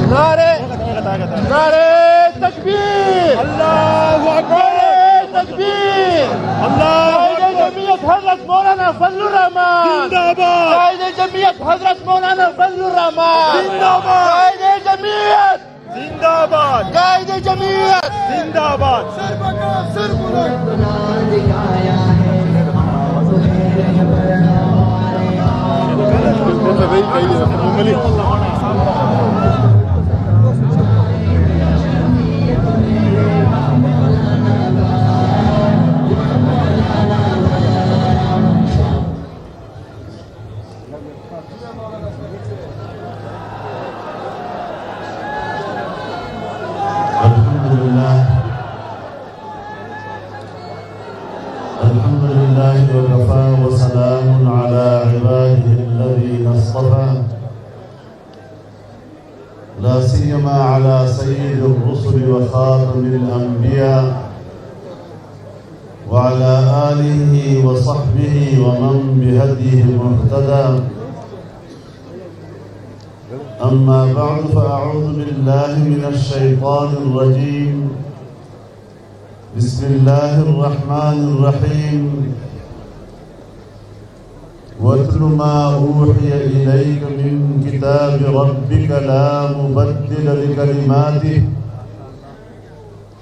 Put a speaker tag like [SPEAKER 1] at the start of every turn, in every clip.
[SPEAKER 1] نعرے نعرے تکبیر اللہ اکبر تکبیر اللہ قائد جمعیت حضرت مولانا فضل الرحمان زندہ باد قائد جمعیت حضرت مولانا فضل الرحمان زندہ باد قائد جمعیت زندہ باد قائد جمعیت زندہ باد سر بکا سر
[SPEAKER 2] الحمد لله وكفى وسلام على عباده الذين اصطفى لا سيما على سيد الرسل وخاتم الأنبياء وعلى آله وصحبه ومن بهديه مهتدى أما بعد فأعوذ بالله من الشيطان الرجيم بسم الله الرحمن الرحيم واتل ما أوحي إليك من كتاب ربك لا مبدل لكلماته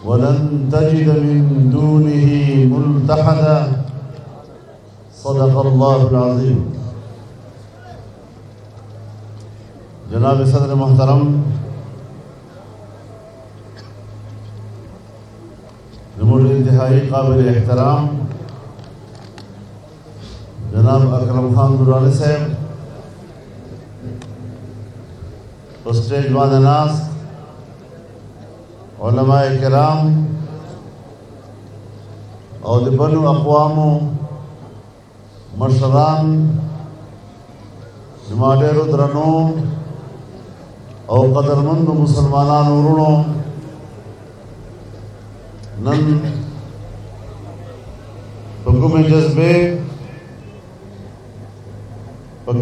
[SPEAKER 2] ولن تجد من دونه ملتحدا صدق الله العظيم. جناب صدر محترم نمور انتہائی قابل احترام جناب اکرم خان درانی صاحب اسٹیج بانناس علماء کرام اور بنو اقوام مشران نماڈیرو درنو اور قدرمند مسلمانان ورونو نن حکم جذبے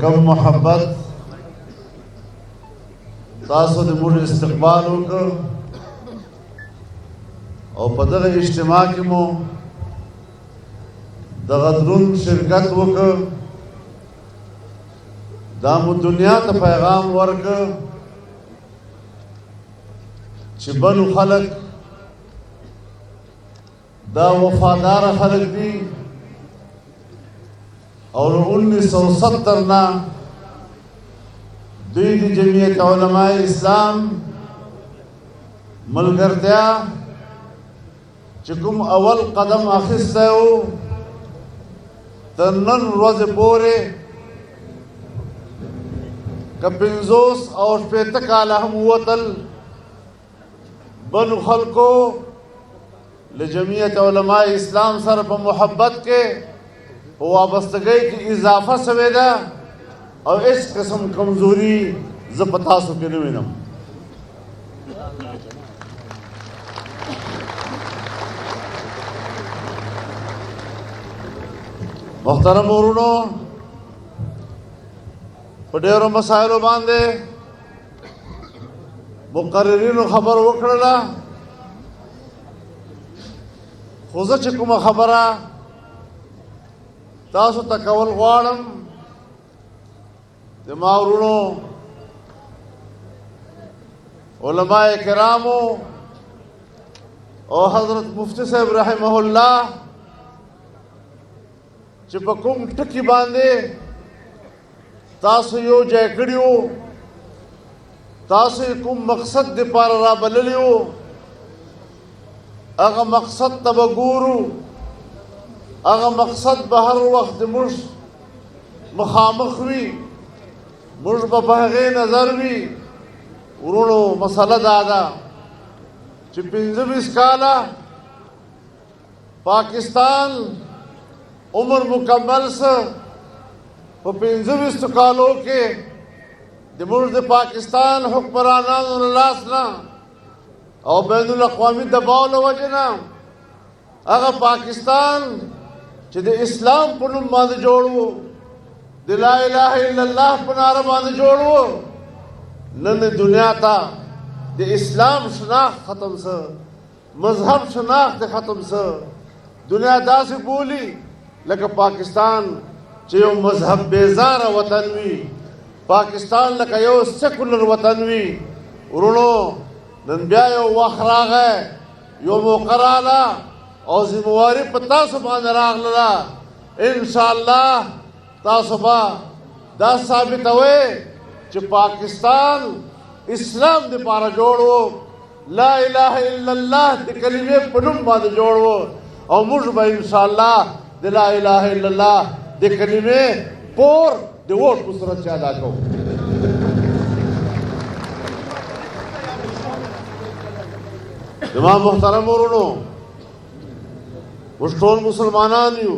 [SPEAKER 2] کم محبت تاسو د موږ استقبال وکړ او په دغه اجتماع کې مو دغه دروند شرکت وکړ دا مو دنیا ته پیغام ورکړ چې بنو خلق دا وفادار خلق دی اور 1970 نا دوی دی جمعیت علماء اسلام ملګرتیا چې کوم اول قدم اخیستی و تر نن ورځې پورې که 50 او 60 کاله هم ووتل بنو خلکو لجمعیت علماء اسلام سره په محبت کې په وابستګۍ کې اضافه شوې ده او هیڅ قسم کمزوري زه په تاسو کې نه وینم. محترم ورونو په ډېرو مسایلو باندې مقررینو خبر وکړله خو زه چې کومه خبره تاسو ته کول غواړم د ما ورونو علماء کرامو او حضرت مفتی صاحب رحمه الله چې په کوم ټکي باندې تاسو یو ځای کړي وو تاسو کوم مقصد دپاره رابللي وو هغه مقصد ته به ګورو هغه مقصد به هر وخت موږ مخامخ وي موږ به په هغې نظر وي. ورونو مسله دا ده چې 25 کاله پاکستان عمر مکمل سه په 25 کالو کې د موږ د پاکستان حکمرانانو له لاس نه او بین الاقوامی دباو له وجې نه هغه پاکستان چې د اسلام په نوم باندې جوړ و د لا اله الا الله په ناره باندې جوړ و. نن دنیا ته د اسلام شناخت ختم سه، مذهب شناخت ختم سه. دنیا داسې بولی لکه پاکستان چې یو مذهب بیزاره وطن وي، پاکستان لکه یو سیکولر وطن وي. ورونو نن بیا یو وخت راغی، یو موقع راغله او ذمواري په تاسو باندې راغله. انشاءالله تاسو به دا ثابتوئ چې پاکستان اسلام دپاره جوړ و، لا اله الا الله د کلمې په نوم باندې جوړ و. او موږ به انشاءالله د لا اله الا الله د کلمې پور د ووټ په صورت کې ادا کوو. زما محترم ورونو، موږ ټول مسلمانان یو،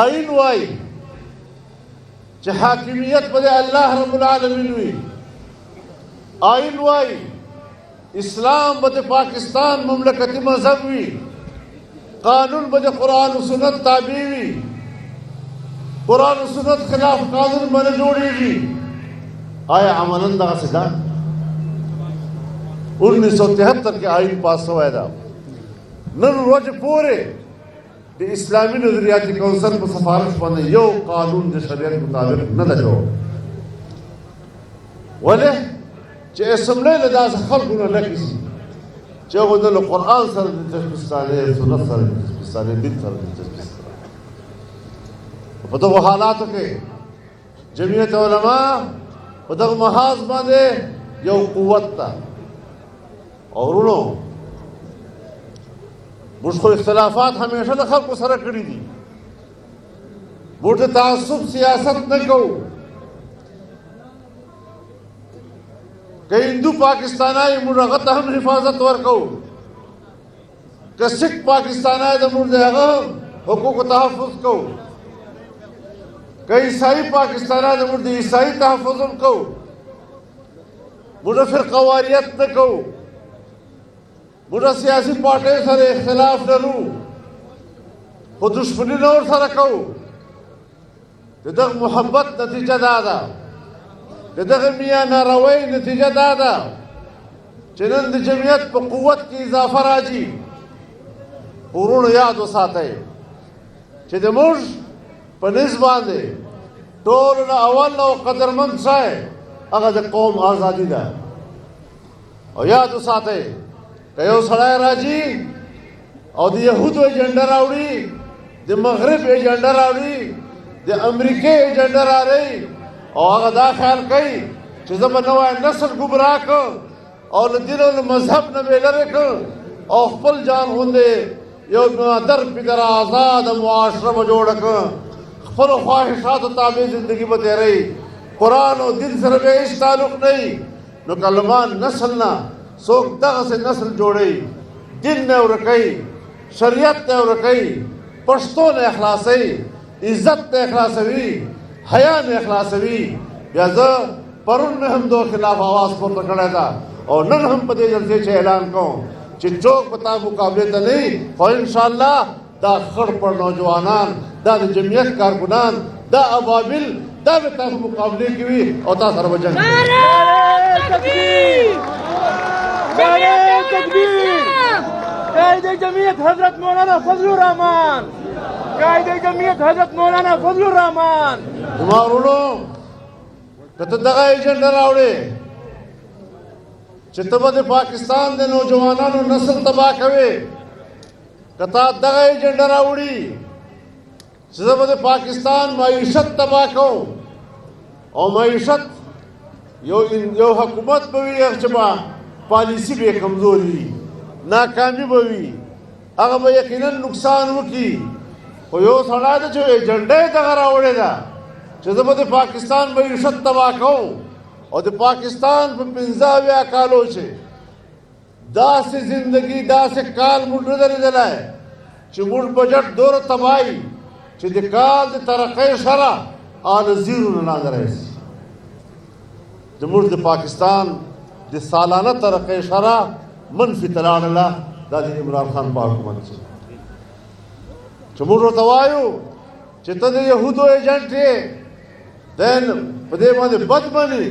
[SPEAKER 2] آئین وائی چې حاکمیت به د الله رب العالمین وي. آئین وائی اسلام به د پاکستان مملکتی مذهب وي. قانون به د قرآن و سنت تابع وي. قرآن و سنت خلاف قانون به نه جوړېږي. آیا عملاً دغسې ده؟ 1973 کې آئین پاس شوی ده. نن ورځې پورې د اسلامي نظریاتي کونسل په سفارش باندې یو قانون د شریعت مطابق نه ده جوړ. ولې چې اسمبلی له داسې خلکو نه ډکې شي چې هغوی نه له قرآن سره دلچسپي شته، سنت سره دلچسپي شته، دین سره دلچسپي شته. په دغو حالاتو کې جمعیت علما په دغه محاذ باندې یو قوت ده. او ورونو موږ خو اختلافات همیشه د خلکو سره کړي دي. موږ د تعصب سیاست نه کوو. که هندو پاکستانای موږ هغه ته هم حفاظت ورکوو. که سکھ پاکستانای د موږ د هغه حقوقو تحفظ کوو. که عیسائی پاکستانای د موږ د عیسائی تحفظ هم کوو. موږ فرقواریت نه کوو. موږ سیاسي پارټیو سره اختلاف لرو خو دشمني نه ورسره کوو. د دغه محبت نتیجه دا ده، د دغه میا ناروۍ نتیجه دا ده چې نن د جمعیت په قوت کې اضافه راځي. ورونو یاد وساتئ چې د موږ په نسب باندې ټولو نه اول او قدرمند شی هغه د قوم ازادي ده. او یاد وساتئ که یو سړی راځي او د یهودو ایجنډه راوړي، د مغرب ایجنډه راوړي، د امریکې ایجنډه راوړي او هغه دا خیال کوي چې زه به نوی نسل ګمراه کړم او له دین او له مذهب نه بې لرې کړم او خپل جان غوندې یو در پدر آزاده معاشره به جوړه کړم، خپلو خواهشاتو تابع زندګي به تېروي، قرآن او دین سره به هېڅ تعلق نه وي. نو کلمان نسل نه څوک دغسې نسل جوړوي، دین نه ورکوي، شریعت نه ورکوي، پښتو نه اخلاصوي، عزت نه اخلاصوي، حیا نه اخلاصوي. بیا زه پرون مې هم دو خلاف آواز پورته کړی ده او نن هم په دې جلسې چې اعلان کوم چې څوک به تا مقابلې ته نه وي، خو انشاءالله دا خړ پړ نوجوانان، دا د جمعیت کارکنان، دا ابابل دا به تاسو مقابلې کې وي او تاسو سره به جنګ کوي.
[SPEAKER 1] نعرہ تکبیر! قائد جمعیت حضرت مولانا فضل الرحمان! قائد جمعیت حضرت مولانا فضل الرحمان!
[SPEAKER 2] زما ورونو که ته دغه ایجنډه راوړې چې ته به د پاکستان د نوجوانانو نسل تباه کوې، که تا دغه ایجنډه راوړي چې زه به د پاکستان معیشت تباه کوم او معیشت یو حکومت به وي چې به پالیسی به کمزوري وي، ناکامي به وي، هغه به یقینا نقصان وکړي. خو یو سړی ده چې ایجنډه یې دغه راوړې ده چې زه به د پاکستان معیشت تباه کوم او د پاکستان په 15 کالو چې داسې زندگی داسې کال موږ نه دی لیدلی چې موږ بجټ دوره تباهي چې د کال د ترقۍ شرح آل زیرو نه لاندې راشي. زموږ د پاکستان د سالانه ترقۍ شرح منفي ته لاړله، دا د عمران خان په حکومت کې چې موږ ورته وایو چې ته د یهودو ایجنټ یې، دین په دې باندې بد مني.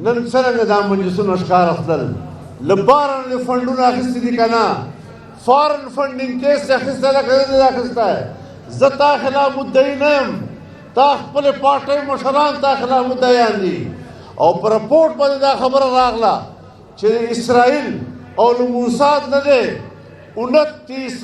[SPEAKER 2] نن څرنګه دا مجلسونه ښکاره تلل، له باره نه دې فنډونه اخیستي دي که نه، فارن فنډینګ کیس یې اخیستی ده که نه دی اخیستی. زه تا خلاف مدعي نه یم، تا خپلې پارټۍ مشران تا خلاف مدعیان دي او په رپورټ باندې دا خبره راغله چې اسرائیل او له موساد نه دی 29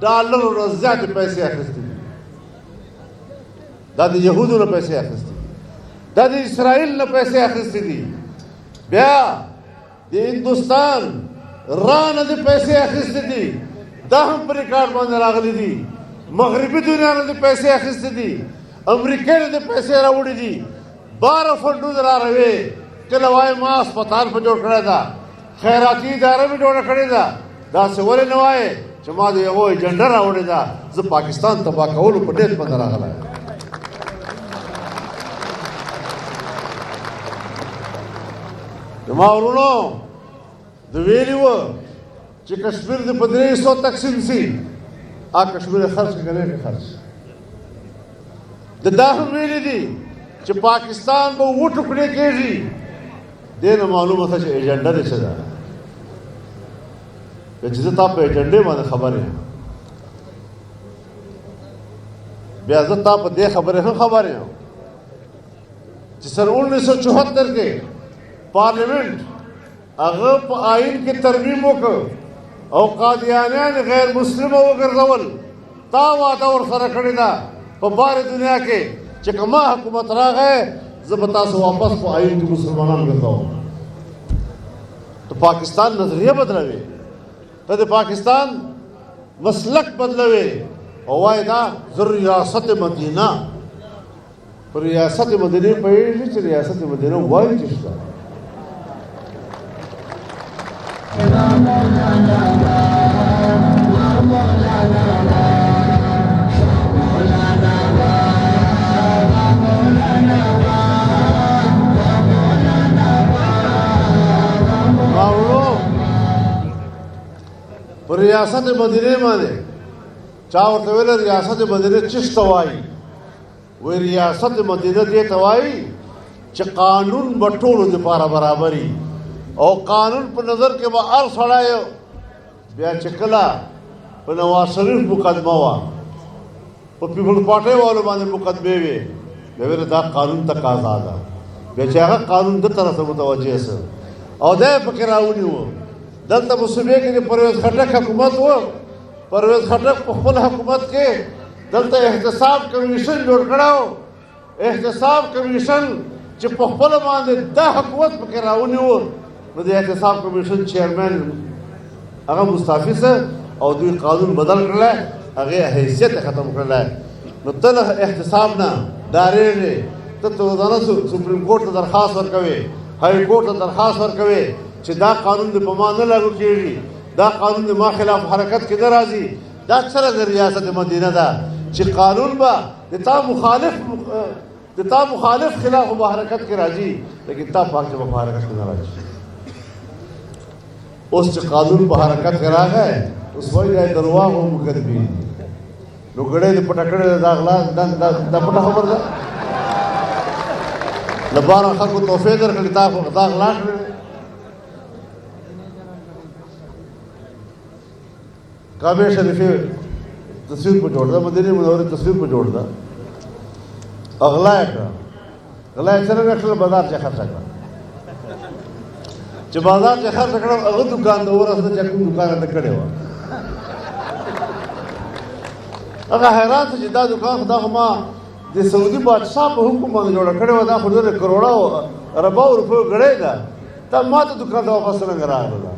[SPEAKER 2] ډالرو نه زیاتې پیسې اخیستې دي. دا د یهودو نه پیسې اخیستې دي، دا د اسرائیل نه پیسې اخیستې دي. بیا د هندوستان را نه دې پیسې اخیستې دي، دا هم په ریکارډ باندې راغلي دي. مغربي دنیا نه دې پیسې اخیستې دي، امریکې نه دې پیسې راوړي دي. 12 فنډونه راروي، کله وایي ما هسپتال په جوړ کړی ده، خیراتي اداره مې جوړه کړې ده، داسې ولې نه وایې چې ما د یوه ایجنډه راوړې ده زه پاکستان تباه کولو په ډېر باندې راغلی زما ورونو د ویلي وه چې کشمیر دې په 300 تقسیم سي کشمیر خرچ کې نه خرچ د دا هم ویلي دي چې پاکستان به اووه ټوکړې کېږي دې نه معلومه ده چې ایجنډه دې څه ده چې زه تا په ایجنډې باندې خبر یم بیا زه تا په دې خبرې هم خبر یم چې سن 1974 کې پارلیمنٹ هغه په آئین کې ترمیم وکړ او قادیانیان غیر مسلمه وګرځول تا واده ورسره کړې ده په بار دنیا کې چې که ما حکومت راغی زه به تاسو واپس په آئین کې مسلمانان ګرځوم ته پاکستان نظریه بدلوي ته د پاکستان مسلک بدلوي او وایي دا زه ریاست مدینه په ریاست مدینه پوهېږي چې ریاست مدینه وایي چې شته پر ریاست مدینه باندې چا ورته ویل ریاست مدینه چشته وایي وی ریاست مدینه دې ته وایي چې قانون به ټولو دپاره برابري او قانون په نظر کې به هر سړی بیا چې کله په نواز شریف مقدمه وه په پیپلز پارټۍ والو باندې مقدمې وې بیا ویل دا قانون تقاضا ده بیا چې هغه قانون ده طرف ته متوجه سه او دی پکې راونیو دلته په صوبې کې د پرویز خټک حکومت و پرویز خټک په خپل حکومت کې دلته احتساب کمیشن جوړ کړی احتساب کمیشن چې په خپله باندې دا حکومت پکې راونیو نو د احتساب کمیشن چیرمن هغه مستعفي سه او دوی قانون بدل کړلی هغې حیثیت یې ختم کړلی نو ته له احتساب نه ډارېږې ته روزانه سپریم کورټ ته درخواست ورکوې هائی کورټ ته درخواست ورکوې چې دا قانون د په ما نه لاګو کېږي دا قانون د ما خلاف حرکت کې نه راځي دا څه د ریاست مدینه ده چې قانون به د تا مخالف خلاف به حرکت کې راځي لیکن تا پاک جب په حرکت کې نه راځي اوس چې قانون په حرکت کې راغی اوس وایي دا درواغ او مکذبین نو ګړی د پټه کړې دا غلا دا پټه خبر ده له باره خلکو تحفې درکړې تا دا غلا کړې کعبه شریفه تصویر په جوړ ده مدینه منورې تصویر په جوړ ده اغلا یې کړه غلا یې څرنګه کړله بازار چې خرڅه کړه چې بازار چې خرڅه کړه هغه دوکان د ورسته چې کوم دوکان ته کړی وه هغه حیران شو چې دا دوکان خو دا خو ما د سعودي بادشاه په حکم باندې جوړه کړې وه دا خو ډېرې کروړه ارباو روپیو ګړۍ ده تا ما ته دوکان ته واپس څرنګه راغله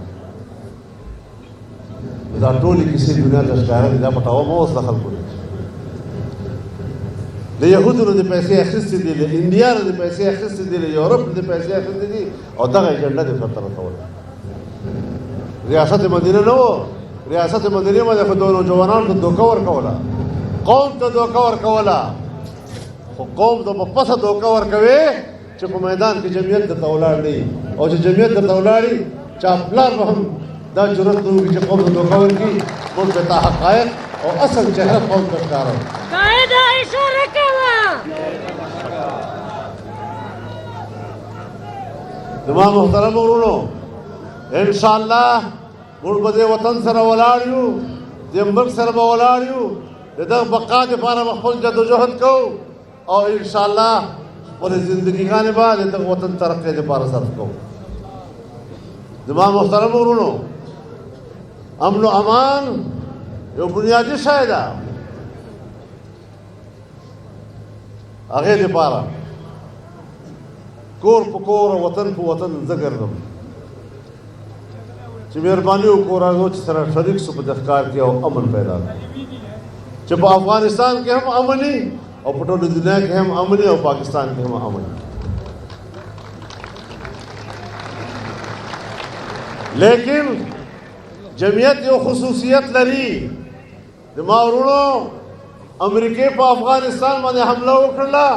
[SPEAKER 2] دا ټولې کیسې دنیا ته ښکاره دي دا پټوه مه اوس د خلکو دی د یهودو نه دې پیسې اخیستې دي له انډیا نه دې پیسې اخیستې دي له یورپ نه دې پیسې اخیستې دي او دغه ایجنډه دې ورته رسوله ریاست مدینه نه و ریاست مدینه باندې خو د نوجوانانو ته دوکه ورکوله قوم ته دوکه ورکوله خو قوم ته په پسه دوکه ورکوې چې په میدان کې جمعیت درته ولاړ دی او چې جمعیت درته ولاړي چا پلار به هم دا جرأت نه وکړي چې قوم ته دوکه ورکړي موږ ته حقایق او اصل چهره قوم ته ښکاره
[SPEAKER 3] قاعده اشاره کوه
[SPEAKER 2] زما محترم ورونو انشاءالله موږ به دې وطن سره ولاړ یو دې ملک سره به ولاړ یو د دغه بقا دپاره به خپل جدوجهد کوو او انشاءالله خپلې زندګیګانې به د دغه وطن ترقۍ دپاره صرف کوو زما محترم ورونو امن و امان یو بنیادي شی ده هغې دپاره کور په کور او وطن په وطن زه ګرځم چې مهرباني وکړو راځو چې سره شریک شو په دې کار کې او امن پیدا کړو چې په افغانستان کې هم امني او په ټوله دنیا کې هم امني او پاکستان کې هم امني لیکن جمعیت یو خصوصیت لري د ماورونو امریکې په افغانستان باندې حمله وکړله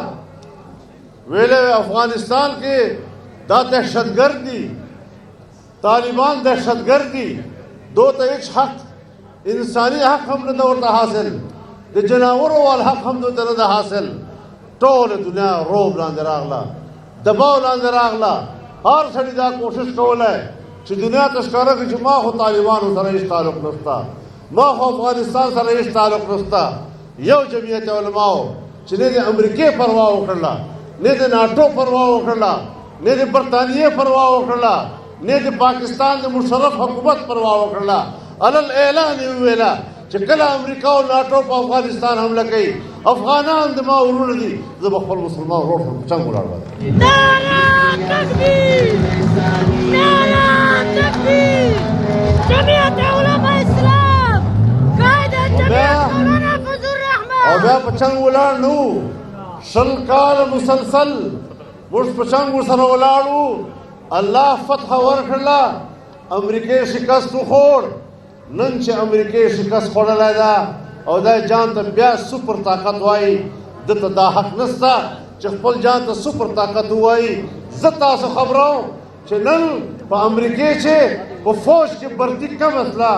[SPEAKER 2] ویلې افغانستان کې دا دهشتګرد دي طالبان دهشتګرد دي دو ته هیڅ حق انساني حق هم نه ورته حاصل د جناورو وال حق هم دوی ته نه حاصل ټوله دنیا روب لاندې راغله دباو لاندې راغله هر سړي دا کوشش کولی چې دنیا ته ښکاره کړي چې ما خو طالبانو سره هېڅ تعلق نشته ما خو افغانستان سره هېڅ تعلق نشته یو جمعیت علماو چې نه د امریکې پروا وکړله نه د ناټو پروا وکړله نه د برطانیې پروا وکړله نه د پاکستان د مشرف حکومت پروا وکړله علل اعلان یې وویله چې کله امریکا او ناټو په افغانستان حمله کوي افغانان د ما ورونه دي زه به خپل مسلمان ورور سره په جنګ ولاړ وم
[SPEAKER 3] نعرہ تکبیر نعرہ تکبیر جمعیت علماء اسلام قائد جمعیت مولانا فضل الرحمن
[SPEAKER 2] او بیا په جنګ ولاړ نه وو شل کاله مسلسل موږ په جنګ ورسره ولاړ وو الله فتح ورکړله امریکې شکست وخوړ نن چې امریکې شکست خوړلی ده او دا جان ته بیا سپر طاقت وایي دته دا حق نشته چې خپل جان ته سپر طاقت ووایي زه تاسو خبروم چې نن په امریکې چې په فوج کې برتي کم اصله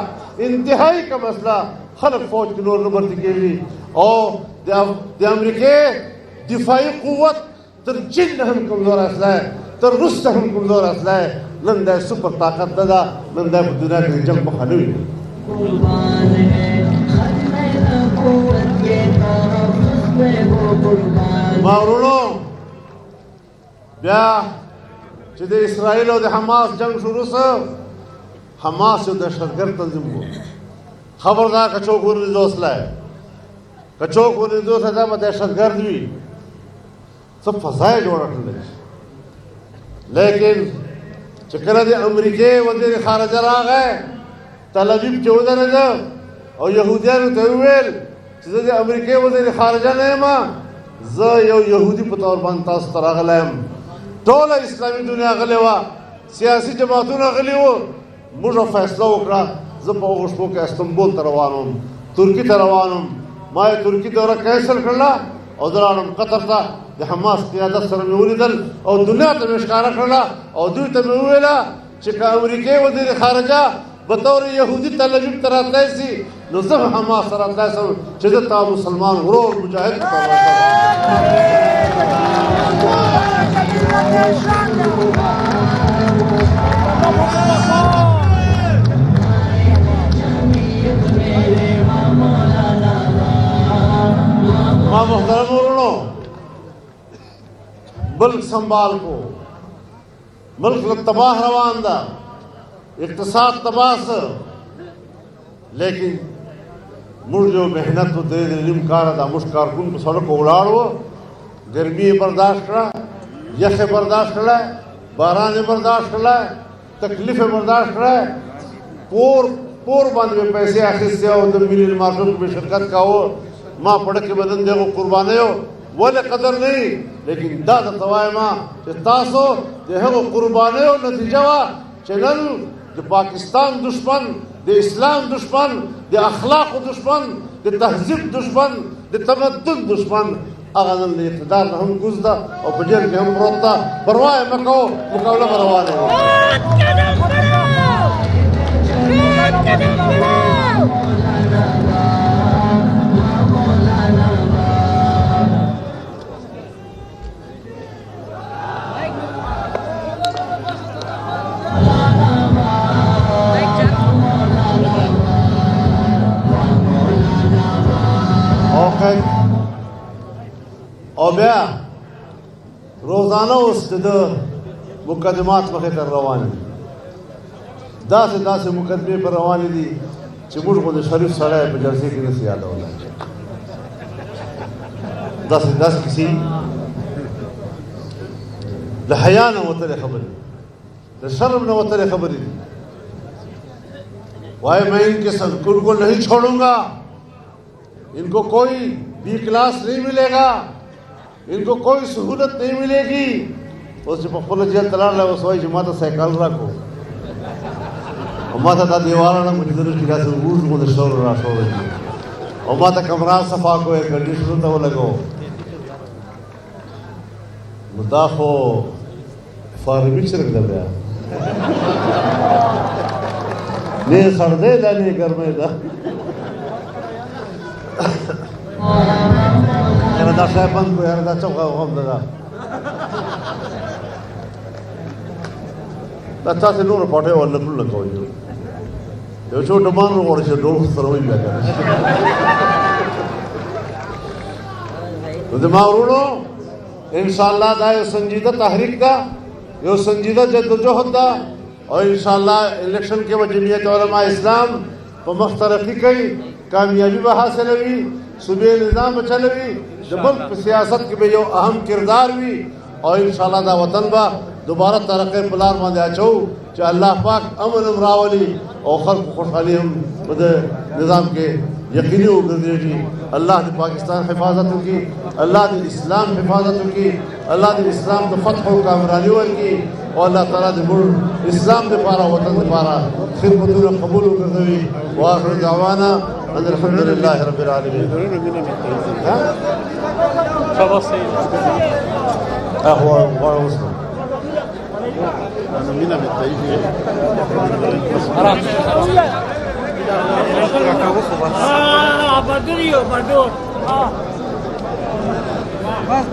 [SPEAKER 2] انتهایی کم اصله خلک فوج کې نور نه برتي کېږي او د امریکې دفاعي قوت تر چین نه هم کمزور اصله تر روس ته هم کمزور اصله نن دا سپر طاقت نه ده نن دا په دنیا کې د جنګ مخه نه وي ما ورونو بیا چې د اسرائیل او د حماس جنگ شروع سو حماس یو دهشتګرد تنظیم و خبردار که څوک ورنږدې وسله که څوک ورنږدې وسله دا به دهشتګرد وي څه فضا یې جوړه کړې لیکن چې کله د امریکې وزیر خارجه راغی تل ابیب کې ودرېده او یهودیانو ته وویل چې زه د امریکې وزیر خارجه نه یم زه یو یهودي په طور باندې تاسو ته راغلی یم ټوله اسلامي دنیا غلې وه سیاسي جماعتونه غلي وو موږ فیصله وکړه زه په هغو شپو کې استنبول ته روان وم ترکي ته روان وم ما یې ترکي دوره کینسل کړله او زه راغلم قطر ته د حماس قیادت سره مې ولیدل او دنیا ته مې ښکاره کړله او دوی ته مې وویله چې که امریکې وزیر خارجه بطور یهودي تل ابیب ته راتلی سي نو زه حماس سره راتلی سم چې زه تا مسلمان ورور مجاهد په توګه ما محترم ورونو ملک سنبھال کو ملک تباہ روان دا اقتصاد تباہ سے لیکن مڑ جو محنت تو دے نیم کار دا مش کارکن په سړک ولاړو ګرمي برداشت کړه یخ برداشت کړه باران برداشت کړه تکلیف برداشت کړه پور باندې پیسې اخیستي او د ملي مارکیټ په شرکت کاوه ما پړه کې بدن دغه قربانیو ولې قدر نه لیکن دا د توایما چې تاسو د هغه قربانیو نتیجه وا چې نن د پاکستان دشمن د اسلام دشمن د اخلاق دشمن د تهذیب دشمن د تمدن دشمن هغه نن د اقتدار نه هم کوز ده او په جیل کې هم پروت ده پروا یې مه کوو مقابله به روانه وي او بیا روزانه اوس د مقدمات مخې ته روان دي داسې مقدمې پر روانې دي چې موږ خو د شریف سړی په جلسې کې نشي یادولی داسې کیسې د حیا نه وتلې خبرې د شرم نه وتلې خبرې دي وائے میں ان کے ساتھ ان کو نہیں چھوڑوں گا ان کو کوئی بی کلاس نہیں ملے گا ان کو کوئی سہولت نہیں ملے گی اس سے پخپل جیل تلار لے اس وائی جماعت سیکل رکھو وما ته دا دیوالونه مو لیدلو چې داسې اوږد غوندې شور راشور دي او ما ته کمران صفا کو ایئر کنډیشنر ته ولګو نو دا خو فارمي چرګ ده بیا نه سردی ده نه ګرمۍ ده یاره دا شی بند کړو یاره دا چوکه غم ده دا تاسې نورو پټۍ ورله کړو لګوئ یو څو ډمان وغواړي چې ډول سره وي بیا که نو زما ورونو انشاءالله دا یو سنجیده تحریک ده یو سنجیده جدوجهد ده او انشاءالله الیکشن کې به جمعیت علماء اسلام په مخ ترقي کوي کامیابي به حاصلوي صوبې نظام به چلوي د ملک په سیاست کې به یو اهم کردار وي او انشاءالله دا وطن به دوباره ترقی په لار باندې اچو چې الله پاک امن هم راولي او خلق خوشحالي هم په دې نظام کې یقیني وګرځېږي الله د پاکستان حفاظت وکړي الله د اسلام حفاظت وکړي الله د اسلام د فتح او کامراني ورکړي او الله تعالی د موږ اسلام دپاره وطن دپاره خدمتونه قبول وګرځوي واخر دعوانا ان الحمد لله رب العالمين هو وصل أنا مين متضايق
[SPEAKER 3] بدريو بدور بس